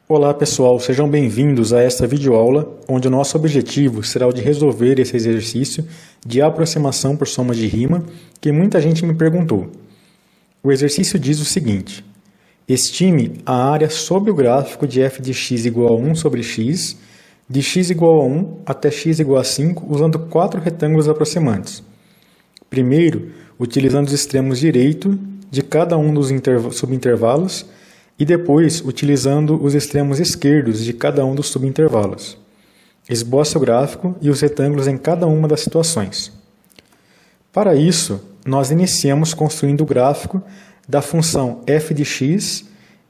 Olá pessoal, sejam bem-vindos a esta videoaula, onde o nosso objetivo será o de resolver esse exercício de aproximação por soma de rima que muita gente me perguntou. O exercício diz o seguinte: estime a área sob o gráfico de f de x igual a 1 sobre x, de x igual a 1 até x igual a 5, usando 4 retângulos aproximantes. Primeiro, utilizando os extremos direito de cada um dos subintervalos, e depois utilizando os extremos esquerdos de cada um dos subintervalos. Esboce o gráfico e os retângulos em cada uma das situações. Para isso, nós iniciamos construindo o gráfico da função f de x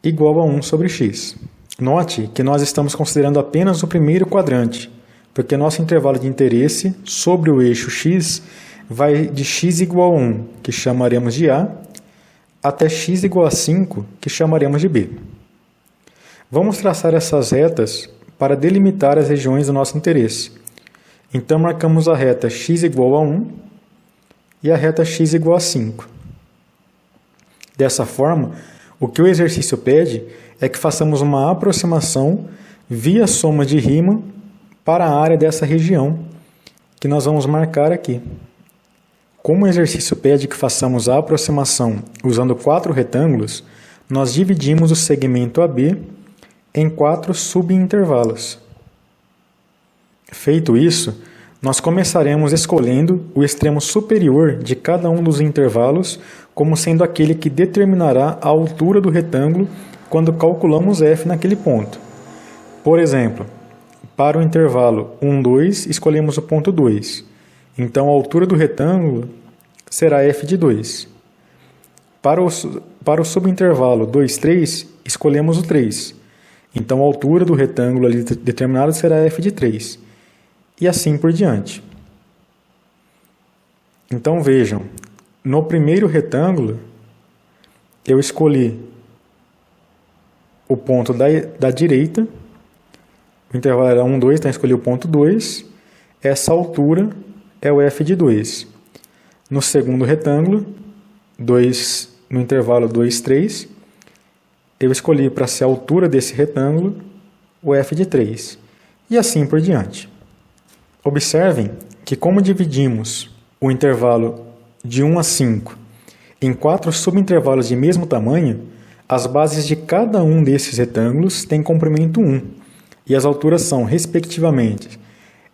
igual a 1 sobre x. Note que nós estamos considerando apenas o primeiro quadrante, porque nosso intervalo de interesse sobre o eixo x vai de x igual a 1, que chamaremos de A, até x igual a 5, que chamaremos de B. Vamos traçar essas retas para delimitar as regiões do nosso interesse. Então, marcamos a reta x igual a 1 e a reta x igual a 5. Dessa forma, o que o exercício pede é que façamos uma aproximação via soma de rima para a área dessa região, que nós vamos marcar aqui. Como o exercício pede que façamos a aproximação usando 4 retângulos, nós dividimos o segmento AB em 4 subintervalos. Feito isso, nós começaremos escolhendo o extremo superior de cada um dos intervalos como sendo aquele que determinará a altura do retângulo quando calculamos f naquele ponto. Por exemplo, para o intervalo 1, 2, escolhemos o ponto 2. Então, a altura do retângulo será f de 2. Para o subintervalo 2, 3, escolhemos o 3. Então, a altura do retângulo ali determinado será f de 3. E assim por diante. Então, vejam, no primeiro retângulo, eu escolhi o ponto da direita. O intervalo era 1, 2, então eu escolhi o ponto 2. Essa altura é o f de 2. No segundo retângulo, no intervalo 2, 3, eu escolhi para ser a altura desse retângulo o f de 3. E assim por diante. Observem que como dividimos o intervalo de 1 a 5 em 4 subintervalos de mesmo tamanho, as bases de cada um desses retângulos têm comprimento 1, e as alturas são, respectivamente,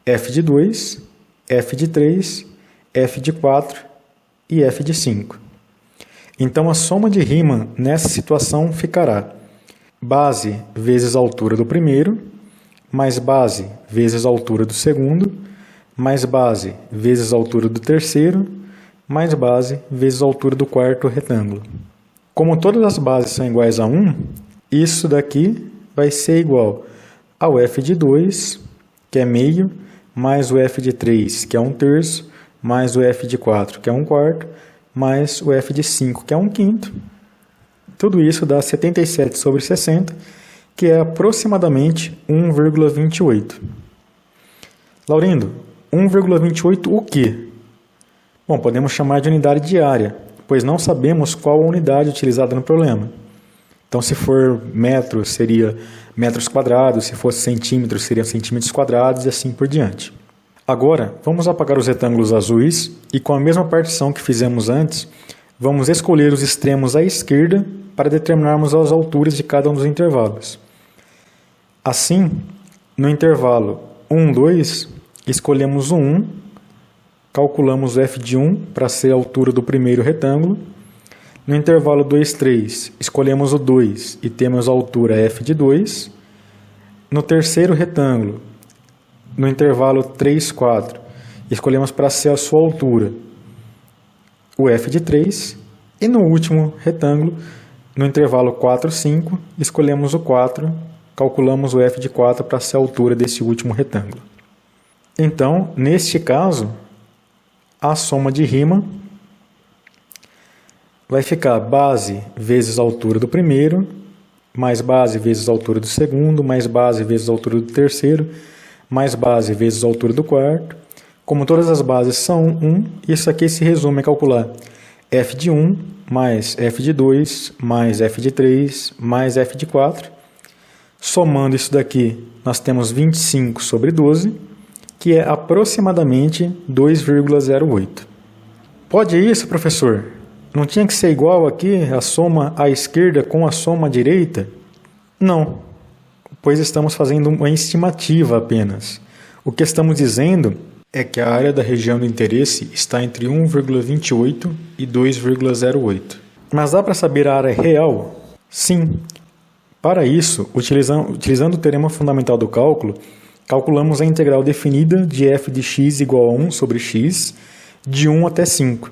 f de 2, f de 3, f de 4 e f de 5. Então, a soma de rima nessa situação ficará base vezes a altura do primeiro, mais base vezes a altura do segundo, mais base vezes a altura do terceiro, mais base vezes a altura do quarto retângulo. Como todas as bases são iguais a 1, isso daqui vai ser igual ao f de 2, que é meio, mais o f de 3, que é 1/3, mais o f de 4, que é 1/4, mais o f de 5, que é 1/5. Tudo isso dá 77 sobre 60, que é aproximadamente 1,28. Laurindo, 1,28 o quê? Bom, podemos chamar de unidade de área, pois não sabemos qual a unidade utilizada no problema. Então, se for metros, seria metros quadrados, se fosse centímetros, seriam centímetros quadrados e assim por diante. Agora, vamos apagar os retângulos azuis e com a mesma partição que fizemos antes, vamos escolher os extremos à esquerda para determinarmos as alturas de cada um dos intervalos. Assim, no intervalo 1, 2, escolhemos o 1, calculamos o f de 1 para ser a altura do primeiro retângulo. No intervalo 2, 3, escolhemos o 2 e temos a altura f de 2. No terceiro retângulo, no intervalo 3, 4, escolhemos para ser a sua altura o f de 3. E no último retângulo, no intervalo 4, 5, escolhemos o 4, calculamos o f de 4 para ser a altura desse último retângulo. Então, neste caso, a soma de rima vai ficar base vezes a altura do primeiro, mais base vezes a altura do segundo, mais base vezes a altura do terceiro, mais base vezes a altura do quarto. Como todas as bases são 1, isso aqui se resume a calcular f de 1 mais f de 2 mais f de 3 mais f de 4. Somando isso daqui, nós temos 25 sobre 12, que é aproximadamente 2,08. Pode isso, professor? Não tinha que ser igual aqui a soma à esquerda com a soma à direita? Não, pois estamos fazendo uma estimativa apenas. O que estamos dizendo é que a área da região do interesse está entre 1,28 e 2,08. Mas dá para saber a área real? Sim. Para isso, utilizando o teorema fundamental do cálculo, calculamos a integral definida de f de x igual a 1 sobre x, de 1 até 5.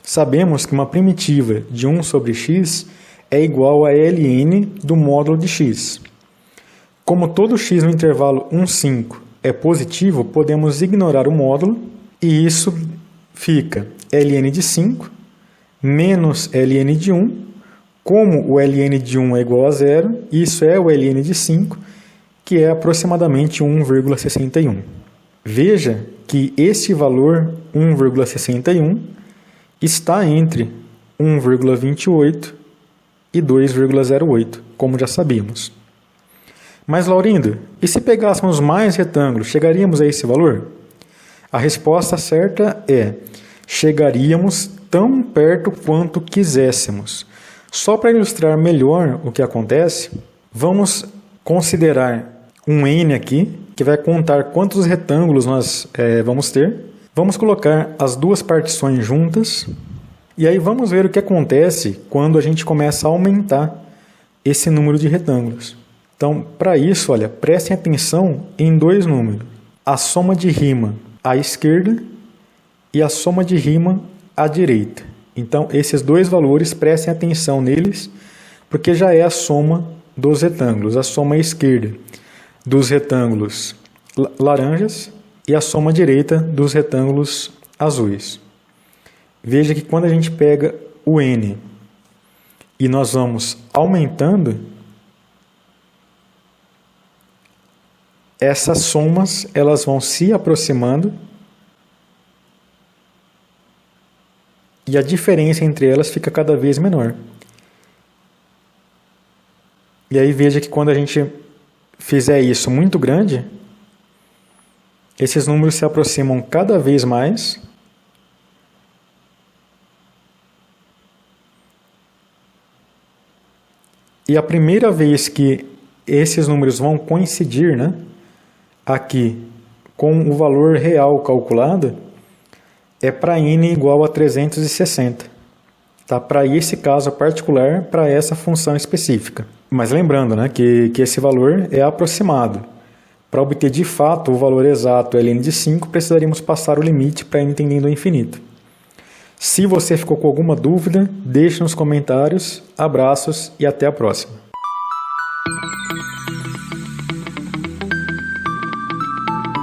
Sabemos que uma primitiva de 1 sobre x é igual a ln do módulo de x. Como todo x no intervalo 1, 5 é positivo, podemos ignorar o módulo e isso fica ln de 5 menos ln de 1. Como o ln de 1 é igual a 0, isso é o ln de 5, que é aproximadamente 1,61. Veja que este valor 1,61 está entre 1,28 e 2,08, como já sabíamos. Mas, Laurindo, e se pegássemos mais retângulos, chegaríamos a esse valor? A resposta certa é: chegaríamos tão perto quanto quiséssemos. Só para ilustrar melhor o que acontece, vamos considerar um n aqui, que vai contar quantos retângulos nós vamos ter. Vamos colocar as duas partições juntas, e aí vamos ver o que acontece quando a gente começa a aumentar esse número de retângulos. Então, para isso, olha, prestem atenção em dois números. A soma de rima à esquerda e a soma de rima à direita. Então, esses dois valores, prestem atenção neles, porque já é a soma dos retângulos. A soma à esquerda dos retângulos laranjas e a soma à direita dos retângulos azuis. Veja que quando a gente pega o n e nós vamos aumentando, essas somas elas vão se aproximando e a diferença entre elas fica cada vez menor. E aí veja que quando a gente fizer isso muito grande, esses números se aproximam cada vez mais e a primeira vez que esses números vão coincidir, né, aqui com o valor real calculado, é para n igual a 360, tá? Para esse caso particular, para essa função específica. Mas lembrando, né, que esse valor é aproximado. Para obter de fato o valor exato ln de 5, precisaríamos passar o limite para n tendendo ao infinito. Se você ficou com alguma dúvida, deixe nos comentários. Abraços e até a próxima.